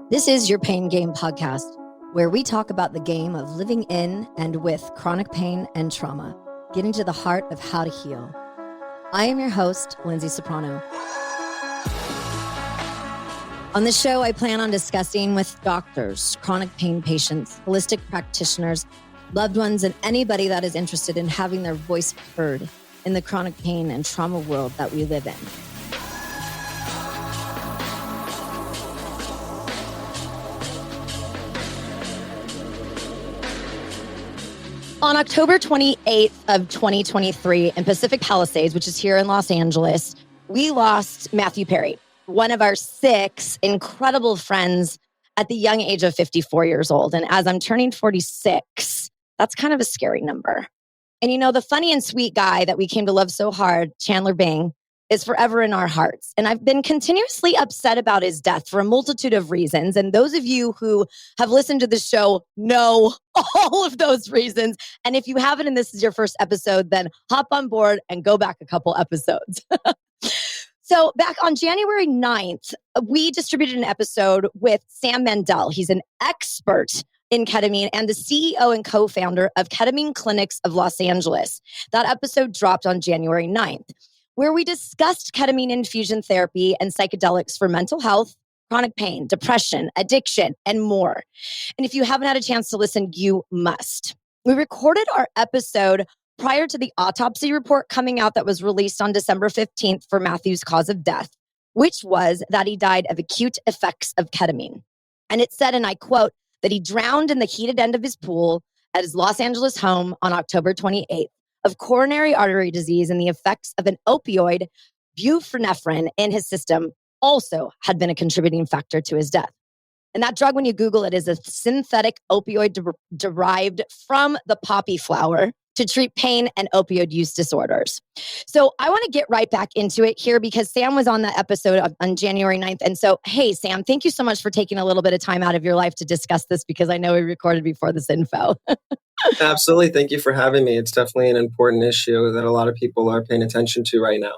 This is your Pain Game podcast, where we talk about the game of living in and with chronic pain and trauma, getting to the heart of how to heal. I am your host, Lindsay Soprano. On this show, I plan on discussing with doctors, chronic pain patients, holistic practitioners, loved ones, and anybody that is interested in having their voice heard in the chronic pain and trauma world that we live in. On October 28th of 2023 in Pacific Palisades, which is here in Los Angeles, we lost Matthew Perry, one of our 6 incredible friends at the young age of 54 years old. And as I'm turning 46, that's kind of a scary number. And you know, the funny and sweet guy that we came to love so hard, Chandler Bing, is forever in our hearts. And I've been continuously upset about his death for a multitude of reasons. And those of you who have listened to the show know all of those reasons. And if you haven't, and this is your first episode, then hop on board and go back a couple episodes. So back on January 9th, we distributed an episode with Sam Mandel. He's an expert in ketamine and the CEO and co-founder of Ketamine Clinics of Los Angeles. That episode dropped on January 9th. Where we discussed ketamine infusion therapy and psychedelics for mental health, chronic pain, depression, addiction, and more. And if you haven't had a chance to listen, you must. We recorded our episode prior to the autopsy report coming out that was released on December 15th for Matthew's cause of death, which was that he died of acute effects of ketamine. And it said, and I quote, that he drowned in the heated end of his pool at his Los Angeles home on October 28th. Of coronary artery disease and the effects of an opioid, buprenorphine, in his system also had been a contributing factor to his death. And that drug, when you Google it, is a synthetic opioid derived from the poppy flower to treat pain and opioid use disorders. So I want to get right back into it here because Sam was on that episode on January 9th. And so, hey, Sam, thank you so much for taking a little bit of time out of your life to discuss this because I know we recorded before this info. Absolutely. Thank you for having me. It's definitely an important issue that a lot of people are paying attention to right now.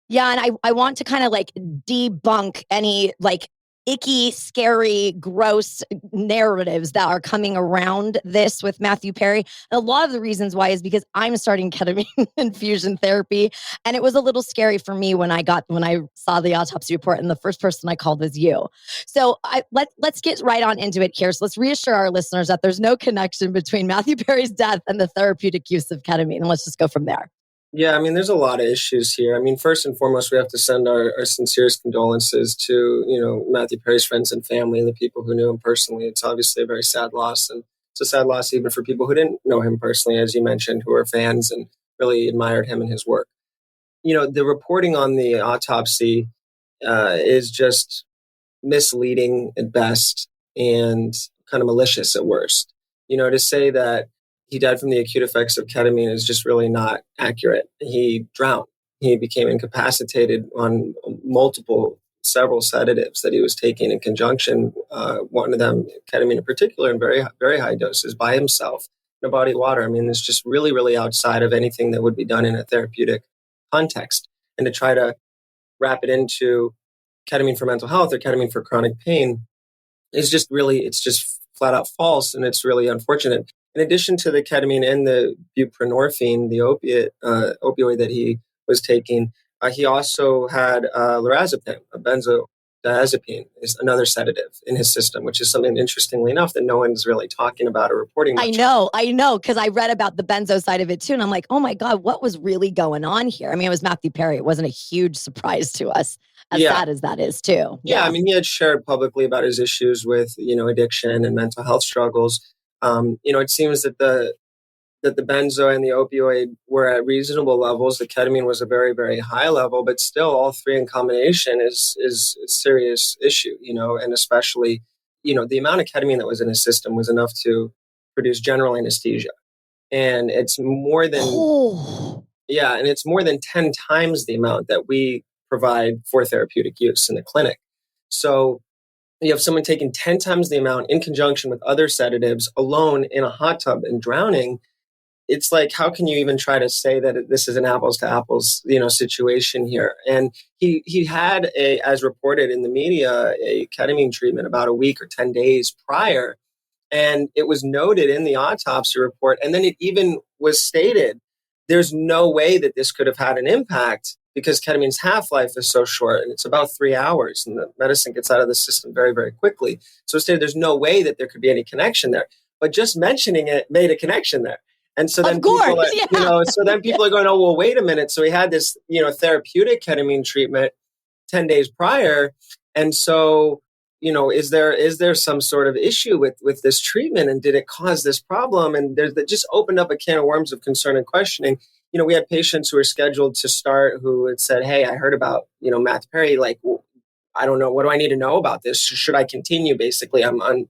Yeah. And I want to kind of like debunk any like icky, scary, gross narratives that are coming around this with Matthew Perry. And a lot of the reasons why is because I'm starting ketamine infusion therapy. And it was a little scary for me when I saw the autopsy report and the first person I called was you. So let's get right on into it here. So let's reassure our listeners that there's no connection between Matthew Perry's death and the therapeutic use of ketamine. And let's just go from there. Yeah, I mean, there's a lot of issues here. I mean, first and foremost, we have to send our sincerest condolences to, Matthew Perry's friends and family and the people who knew him personally. It's obviously a very sad loss. And it's a sad loss even for people who didn't know him personally, as you mentioned, who are fans and really admired him and his work. The reporting on the autopsy is just misleading at best and kind of malicious at worst. To say that he died from the acute effects of ketamine is just really not accurate. He drowned. He became incapacitated on several sedatives that he was taking in conjunction. One of them, ketamine in particular, in very, very high doses by himself in a body of water. I mean, it's just really, really outside of anything that would be done in a therapeutic context. And to try to wrap it into ketamine for mental health or ketamine for chronic pain is just it's just flat out false. And it's really unfortunate. In addition to the ketamine and the buprenorphine, the opioid that he was taking, he also had lorazepam, a benzodiazepine, is another sedative in his system, which is something, interestingly enough, that no one's really talking about or reporting much. I know, because I read about the benzo side of it too, and I'm like, oh my God, what was really going on here? I mean, it was Matthew Perry. It wasn't a huge surprise to us, as sad as that is too. Yeah, I mean, he had shared publicly about his issues with, addiction and mental health struggles. It seems that the benzo and the opioid were at reasonable levels. The ketamine was a very, very high level, but still all three in combination is a serious issue, and especially, the amount of ketamine that was in his system was enough to produce general anesthesia. And it's more than, and it's more than 10 times the amount that we provide for therapeutic use in the clinic. So you have someone taking 10 times the amount in conjunction with other sedatives alone in a hot tub and drowning. it's like, how can you even try to say that this is an apples to apples, situation here? And he had as reported in the media, a ketamine treatment about a week or 10 days prior. And it was noted in the autopsy report. And then it even was stated there's no way that this could have had an impact because ketamine's half-life is so short and it's about 3 hours and the medicine gets out of the system very, very quickly. So it stated there's no way that there could be any connection there. But just mentioning it made a connection there. And so then people are going, oh, well, wait a minute. So he had this, therapeutic ketamine treatment 10 days prior. And so, is there some sort of issue with this treatment, and did it cause this problem? And that just opened up a can of worms of concern and questioning. We had patients who were scheduled to start who had said, hey, I heard about, Matthew Perry. Like, well, I don't know. What do I need to know about this? Should I continue? Basically, I'm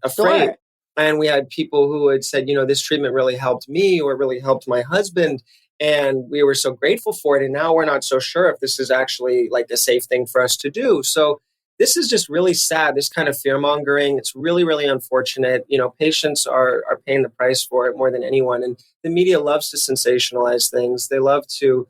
afraid. Sure. And we had people who had said, this treatment really helped me or really helped my husband. And we were so grateful for it. And now we're not so sure if this is actually like a safe thing for us to do. So this is just really sad, this kind of fear mongering. It's really, really unfortunate. Patients are paying the price for it more than anyone. And the media loves to sensationalize things. They love to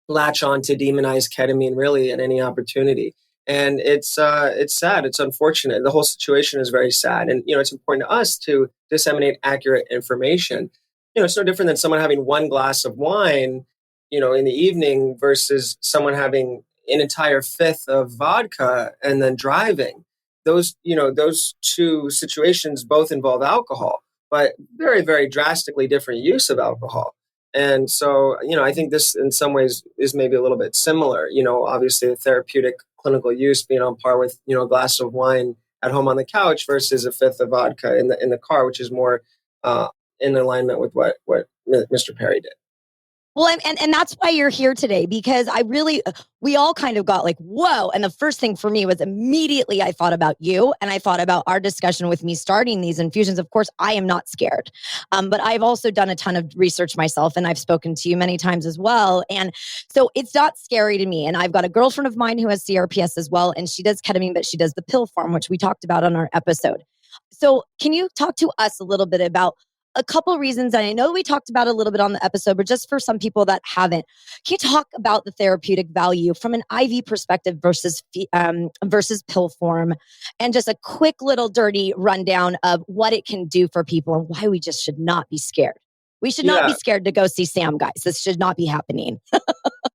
latch on to demonize ketamine really at any opportunity. And it's sad. It's unfortunate. The whole situation is very sad. And, it's important to us to disseminate accurate information. It's no different than someone having one glass of wine, in the evening versus someone having an entire fifth of vodka and then driving. Those two situations both involve alcohol, but very, very drastically different use of alcohol. And so, I think this in some ways is maybe a little bit similar. Obviously the therapeutic clinical use being on par with, a glass of wine at home on the couch versus a fifth of vodka in the car, which is more in alignment with what Mr. Perry did. Well, and that's why you're here today, because we all kind of got like, whoa. And the first thing for me was immediately I thought about you and I thought about our discussion with me starting these infusions. Of course, I am not scared, but I've also done a ton of research myself and I've spoken to you many times as well. And so it's not scary to me. And I've got a girlfriend of mine who has CRPS as well. And she does ketamine, but she does the pill form, which we talked about on our episode. So can you talk to us a little bit about a couple reasons? And I know we talked about a little bit on the episode, but just for some people that haven't, can you talk about the therapeutic value from an IV perspective versus pill form, and just a quick little dirty rundown of what it can do for people and why we just should not be scared. We should not be scared to go see Sam, guys. This should not be happening.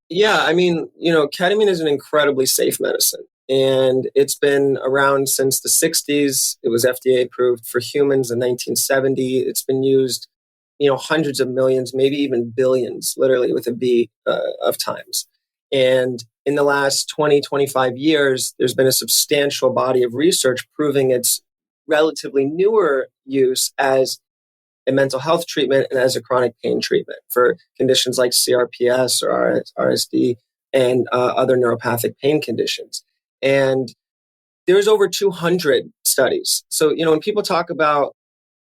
Yeah, I mean, ketamine is an incredibly safe medicine. And it's been around since the 60s. It was FDA approved for humans in 1970. It's been used, hundreds of millions, maybe even billions, literally with a B, of times. And in the last 20, 25 years, there's been a substantial body of research proving its relatively newer use as a mental health treatment and as a chronic pain treatment for conditions like CRPS or RSD and other neuropathic pain conditions. And there's over 200 studies. So, when people talk about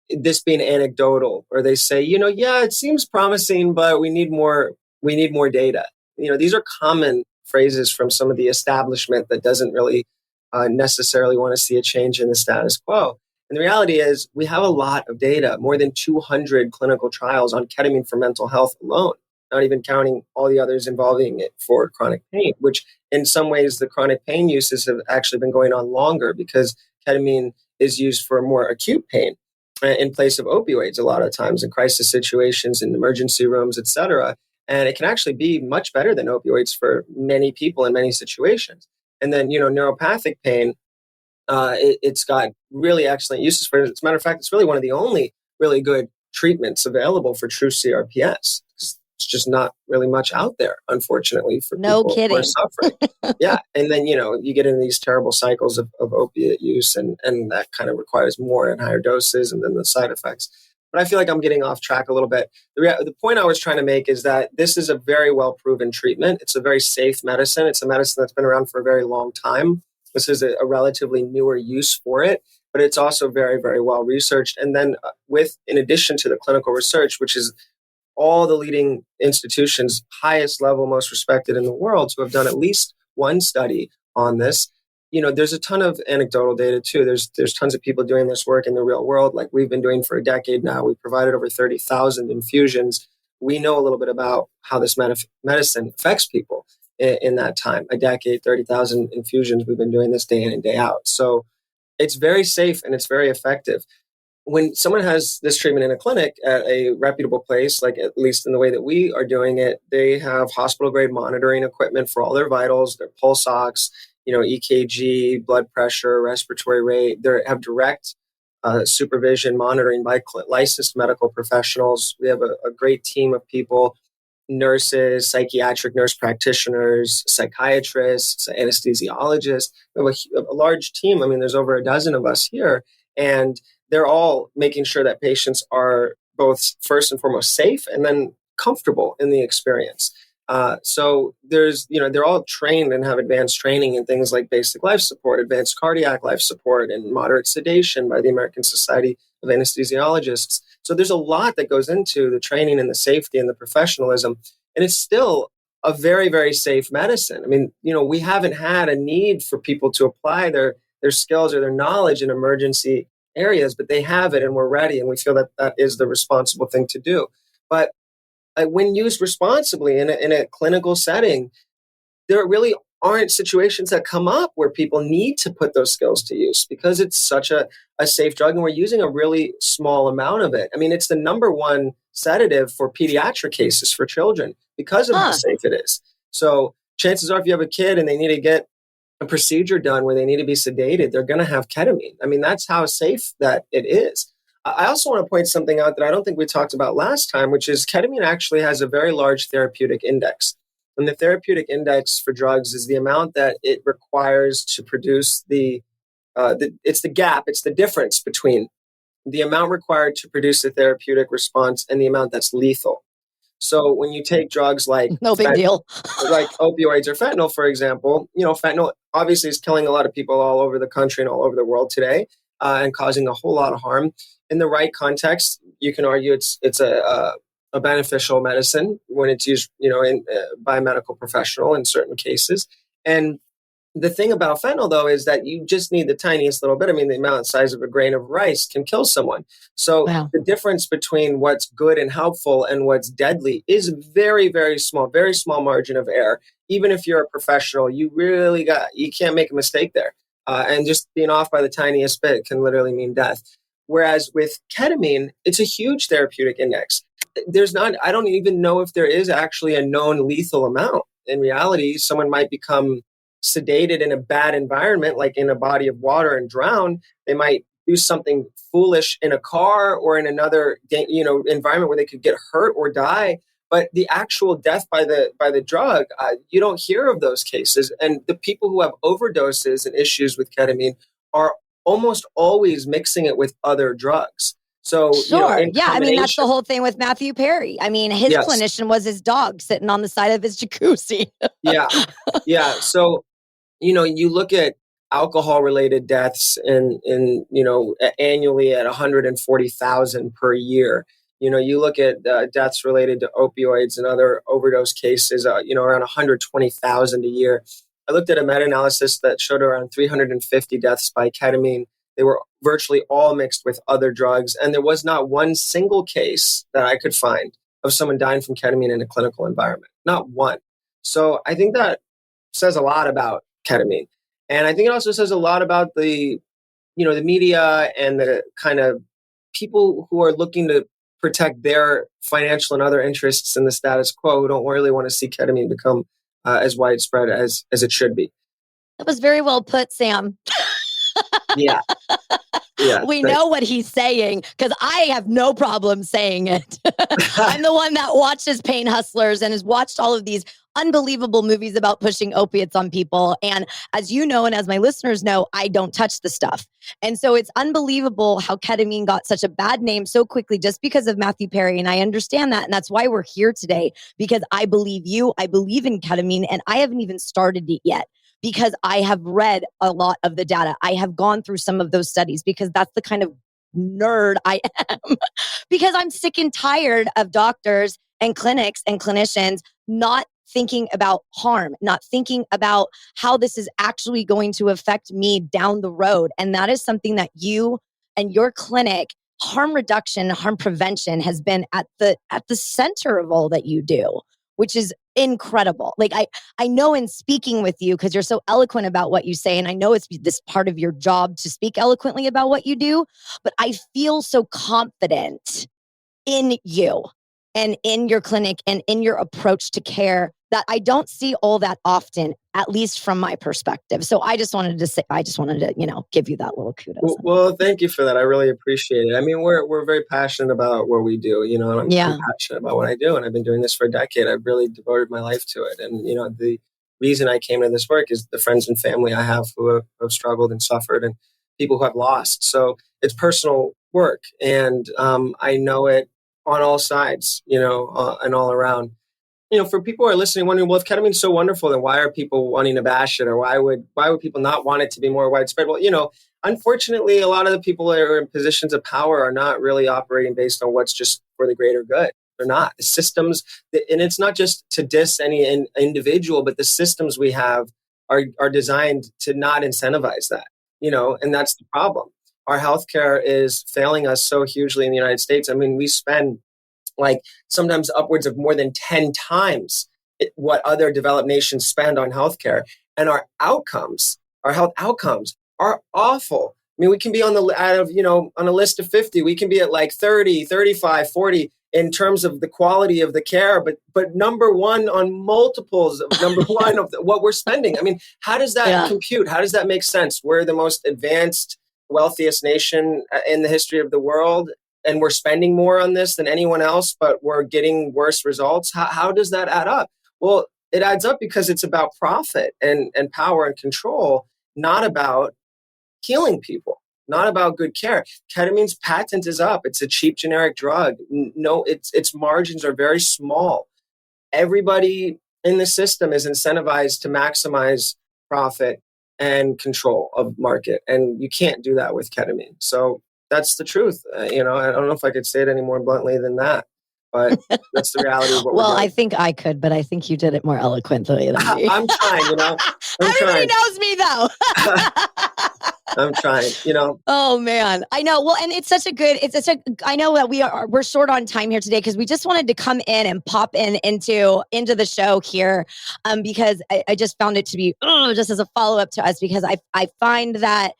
this being anecdotal, or they say, yeah, it seems promising, but we need more data. These are common phrases from some of the establishment that doesn't really necessarily want to see a change in the status quo. And the reality is we have a lot of data, more than 200 clinical trials on ketamine for mental health alone, not even counting all the others involving it for chronic pain, which in some ways the chronic pain uses have actually been going on longer because ketamine is used for more acute pain in place of opioids a lot of times in crisis situations, in emergency rooms, etc. And it can actually be much better than opioids for many people in many situations. And then, neuropathic pain, it's got really excellent uses for it. As a matter of fact, it's really one of the only really good treatments available for true CRPS. It's just not really much out there, unfortunately, for people who are suffering. Yeah. And then, you get into these terrible cycles of opiate use, and that kind of requires more and higher doses, and then the side effects. But I feel like I'm getting off track a little bit. The point I was trying to make is that this is a very well-proven treatment. It's a very safe medicine. It's a medicine that's been around for a very long time. This is a relatively newer use for it, but it's also very, very well researched. And then in addition to the clinical research, which is all the leading institutions, highest level, most respected in the world, who have done at least one study on this, there's a ton of anecdotal data too. There's tons of people doing this work in the real world, like we've been doing for a decade now. We provided over 30,000 infusions. We know a little bit about how this medicine affects people in that time. A decade, 30,000 infusions. We've been doing this day in and day out. So it's very safe and it's very effective. When someone has this treatment in a clinic at a reputable place, like at least in the way that we are doing it, they have hospital grade monitoring equipment for all their vitals, their pulse ox, EKG, blood pressure, respiratory rate. They have direct supervision monitoring by licensed medical professionals. We have a great team of people, nurses, psychiatric nurse practitioners, psychiatrists, anesthesiologists. We have a large team. I mean, there's over a dozen of us here, and they're all making sure that patients are both first and foremost safe and then comfortable in the experience. So they're all trained and have advanced training in things like basic life support, advanced cardiac life support, and moderate sedation by the American Society of Anesthesiologists. So there's a lot that goes into the training and the safety and the professionalism, and it's still a very, very safe medicine. I mean, we haven't had a need for people to apply their skills or their knowledge in emergency areas, but they have it and we're ready, and we feel that that is the responsible thing to do. But when used responsibly in a clinical setting, there really aren't situations that come up where people need to put those skills to use because it's such a safe drug and we're using a really small amount of it. I mean, it's the number one sedative for pediatric cases for children because of how safe it is. So chances are if you have a kid and they need to get a procedure done where they need to be sedated, they're going to have ketamine. I mean, that's how safe that it is. I also want to point something out that I don't think we talked about last time, which is ketamine actually has a very large therapeutic index. And the therapeutic index for drugs is the amount that it requires to produce it's the gap, it's the difference between the amount required to produce a therapeutic response and the amount that's lethal. So when you take drugs like no big deal, like opioids or fentanyl, for example, fentanyl obviously is killing a lot of people all over the country and all over the world today, and causing a whole lot of harm. In the right context, you can argue it's a beneficial medicine when it's used, by a medical professional in certain cases. And the thing about fentanyl, though, is that you just need the tiniest little bit. I mean, the amount size of a grain of rice can kill someone. So the difference between what's good and helpful and what's deadly is very, very small margin of error. Even if you're a professional, you can't make a mistake there. And just being off by the tiniest bit can literally mean death. Whereas with ketamine, it's a huge therapeutic index. I don't even know if there is actually a known lethal amount. In reality, someone might become sedated in a bad environment, like in a body of water and drown. They might do something foolish in a car or in another, environment where they could get hurt or die. But the actual death by the drug, you don't hear of those cases. And the people who have overdoses and issues with ketamine are almost always mixing it with other drugs. So, sure. I mean, that's the whole thing with Matthew Perry. I mean, his clinician was his dog sitting on the side of his jacuzzi. Yeah. So, you look at alcohol-related deaths in annually at 140,000 per year. You look at deaths related to opioids and other overdose cases, around 120,000 a year. I looked at a meta-analysis that showed around 350 deaths by ketamine. They were virtually all mixed with other drugs. And there was not one single case that I could find of someone dying from ketamine in a clinical environment. Not one. So I think that says a lot about ketamine. And I think it also says a lot about the media and the kind of people who are looking to protect their financial and other interests in the status quo, who don't really want to see ketamine become as widespread as it should be. That was very well put, Sam. Yeah. We know what he's saying because I have no problem saying it. I'm the one that watches Pain Hustlers and has watched all of these unbelievable movies about pushing opiates on people. And as you know, and as my listeners know, I don't touch the stuff. And so it's unbelievable how ketamine got such a bad name so quickly just because of Matthew Perry. And I understand that. And that's why we're here today, because I believe you, I believe in ketamine, and I haven't even started it yet, because I have read a lot of the data. I have gone through some of those studies because that's the kind of nerd I am. Because I'm sick and tired of doctors and clinics and clinicians not thinking about harm, not thinking about how this is actually going to affect me down the road. And that is something that you and your clinic, harm reduction, harm prevention, has been at the center of all that you do, which is incredible. Like I know in speaking with you, because you're so eloquent about what you say, and I know it's this part of your job to speak eloquently about what you do, but I feel so confident in you and in your clinic and in your approach to care that I don't see all that often, at least from my perspective. So I just wanted to, give you that little kudos. Well, thank you for that. I really appreciate it. I mean, we're very passionate about what we do, and I'm passionate about what I do, and I've been doing this for a decade. I've really devoted my life to it. And, the reason I came to this work is the friends and family I have who have struggled and suffered, and people who have lost. So it's personal work, and I know it on all sides, and all around. For people who are listening, wondering, well, if ketamine is so wonderful, then why are people wanting to bash it, or why would people not want it to be more widespread? Well, unfortunately, a lot of the people that are in positions of power are not really operating based on what's just for the greater good. They're not. The systems, and it's not just to diss any individual, but the systems we have are designed to not incentivize that. And that's the problem. Our healthcare is failing us so hugely in the United States. I mean, we spend like sometimes upwards of more than 10 times what other developed nations spend on healthcare. And our health outcomes are awful. I mean, we can be on a list of 50, we can be at like 30, 35, 40 in terms of the quality of the care, but number one on multiples of number one of what we're spending. I mean, how does that compute? How does that make sense? We're the most advanced, wealthiest nation in the history of the world, and we're spending more on this than anyone else, but we're getting worse results. How does that add up? Well, it adds up because it's about profit and power and control, not about healing people, not about good care. Ketamine's patent is up. It's a cheap generic drug. No, its margins are very small. Everybody in the system is incentivized to maximize profit and control of market. And you can't do that with ketamine. So that's the truth. I don't know if I could say it any more bluntly than that, but that's the reality of what we're doing. I think I could, but I think you did it more eloquently than me. I'm trying, Everybody knows me though. I'm trying, Oh man, I know. Well, and I know that we're short on time here today because we just wanted to come in and pop into the show here, because I just found it to be just as a follow up to us, because I find that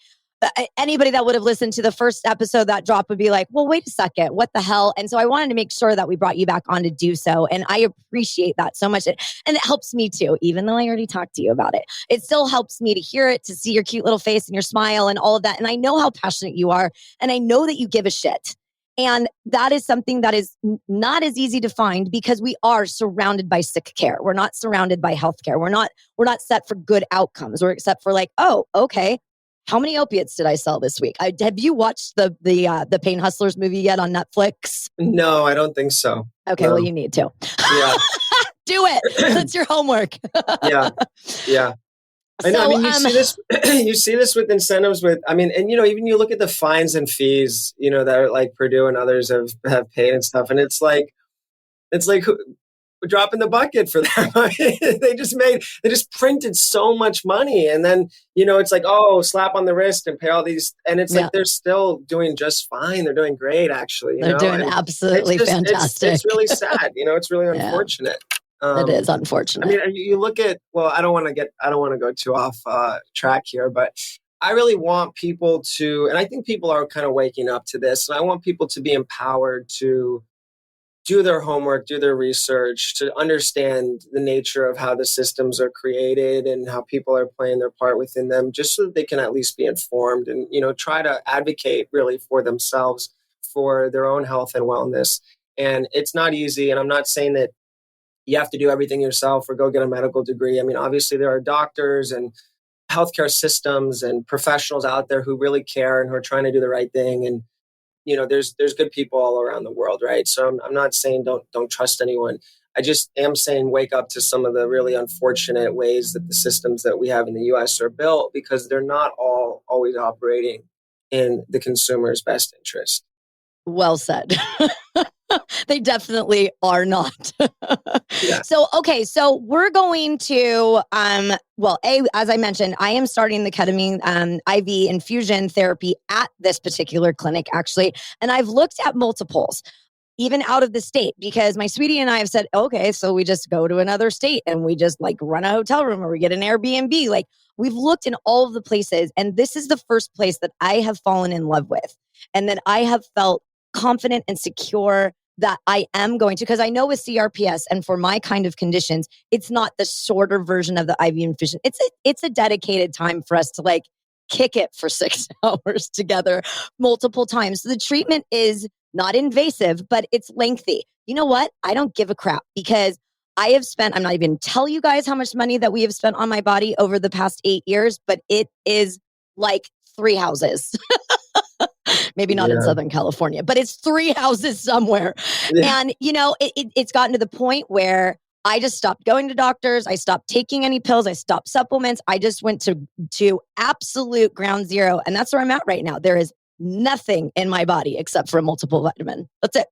anybody that would have listened to the first episode that dropped would be like, well, wait a second, what the hell? And so I wanted to make sure that we brought you back on to do so. And I appreciate that so much. And it helps me too, even though I already talked to you about it. It still helps me to hear it, to see your cute little face and your smile and all of that. And I know how passionate you are. And I know that you give a shit. And that is something that is not as easy to find because we are surrounded by sick care. We're not surrounded by healthcare. We're not set for good outcomes. We're except for like, oh, okay. How many opiates did I sell this week? Have you watched the Pain Hustlers movie yet on Netflix? No, I don't think so. Okay, well, you need to. Yeah. Do it. That's your homework. Yeah. I know. So, I mean, you see this with incentives and even you look at the fines and fees, that are like Purdue and others have paid and stuff. And it's like drop in the bucket for them. They just printed so much money, and then it's like, oh, slap on the wrist and pay all these, and it's like they're still doing just fine. They're doing great, actually. They're doing absolutely fantastic. It's really sad. It's really unfortunate. It is unfortunate. I mean, you look at, well, I don't want to go too off track here, but I really want people to, and I think people are kind of waking up to this, and I want people to be empowered to do their homework, do their research, to understand the nature of how the systems are created and how people are playing their part within them, just so that they can at least be informed and, try to advocate really for themselves, for their own health and wellness. And it's not easy. And I'm not saying that you have to do everything yourself or go get a medical degree. I mean, obviously there are doctors and healthcare systems and professionals out there who really care and who are trying to do the right thing. And there's good people all around the world, right? So I'm not saying don't trust anyone. I just am saying wake up to some of the really unfortunate ways that the systems that we have in the U.S. are built, because they're not all always operating in the consumer's best interest. Well said. They definitely are not. Yeah. So, okay. So we're going to, as I mentioned, I am starting the ketamine IV infusion therapy at this particular clinic, actually. And I've looked at multiples, even out of the state, because my sweetie and I have said, okay, so we just go to another state and we just like run a hotel room or we get an Airbnb. Like we've looked in all of the places. And this is the first place that I have fallen in love with. And then I have felt confident and secure that I am going to, because I know with CRPS and for my kind of conditions, it's not the shorter version of the IV infusion. It's a dedicated time for us to like kick it for 6 hours together multiple times. So the treatment is not invasive, but it's lengthy. You know what? I don't give a crap because I have spent, I'm not even tell you guys how much money that we have spent on my body over the past 8 years, but it is like 3 houses. Maybe not in Southern California, but it's 3 houses somewhere. Yeah. And, it's gotten to the point where I just stopped going to doctors. I stopped taking any pills. I stopped supplements. I just went to absolute ground zero. And that's where I'm at right now. There is nothing in my body except for a multiple vitamin. That's it.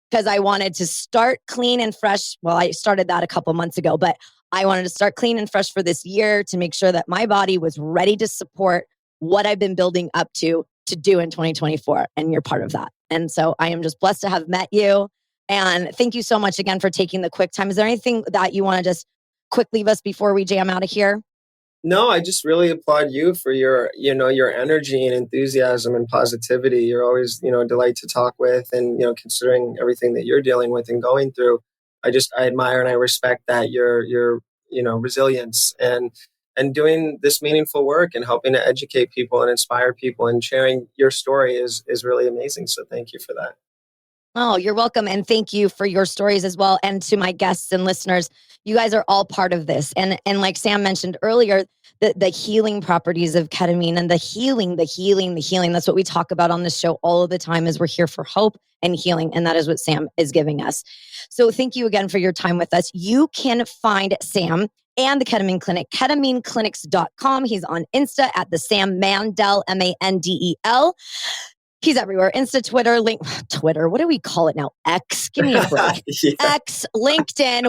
Because I wanted to start clean and fresh. Well, I started that a couple months ago, but I wanted to start clean and fresh for this year to make sure that my body was ready to support what I've been building up to do in 2024. And you're part of that. And so I am just blessed to have met you. And thank you so much again for taking the quick time. Is there anything that you want to just quick leave us before we jam out of here? No, I just really applaud you for your energy and enthusiasm and positivity. You're always, a delight to talk with, and, considering everything that you're dealing with and going through, I admire and I respect that your resilience and doing this meaningful work and helping to educate people and inspire people and sharing your story is really amazing. So thank you for that. Oh, you're welcome. And thank you for your stories as well. And to my guests and listeners, you guys are all part of this. And like Sam mentioned earlier, the healing properties of ketamine and the healing. That's what we talk about on this show all of the time is we're here for hope and healing. And that is what Sam is giving us. So thank you again for your time with us. You can find Sam and the Ketamine Clinic, ketaminclinics.com. He's on Insta at the Sam Mandel, Mandel. He's everywhere. Insta, Twitter. What do we call it now? X. Give me a break. Yeah. X, LinkedIn,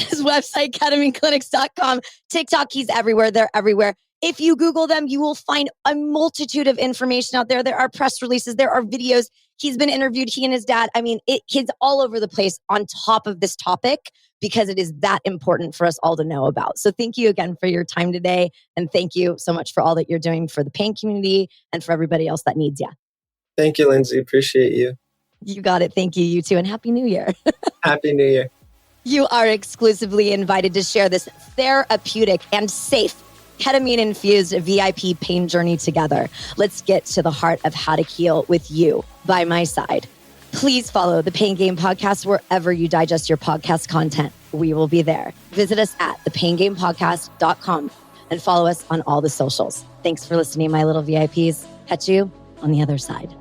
his website, ketaminclinics.com. TikTok, he's everywhere. They're everywhere. If you Google them, you will find a multitude of information out there. There are press releases. There are videos. He's been interviewed, he and his dad. I mean, he's all over the place on top of this topic because it is that important for us all to know about. So thank you again for your time today. And thank you so much for all that you're doing for the pain community and for everybody else that needs you. Thank you, Lindsay. Appreciate you. You got it. Thank you. You too. And Happy New Year. Happy New Year. You are exclusively invited to share this therapeutic and safe ketamine-infused VIP pain journey together. Let's get to the heart of how to heal with you by my side. Please follow the Pain Game Podcast wherever you digest your podcast content. We will be there. Visit us at thepaingamepodcast.com and follow us on all the socials. Thanks for listening, my little VIPs. Catch you on the other side.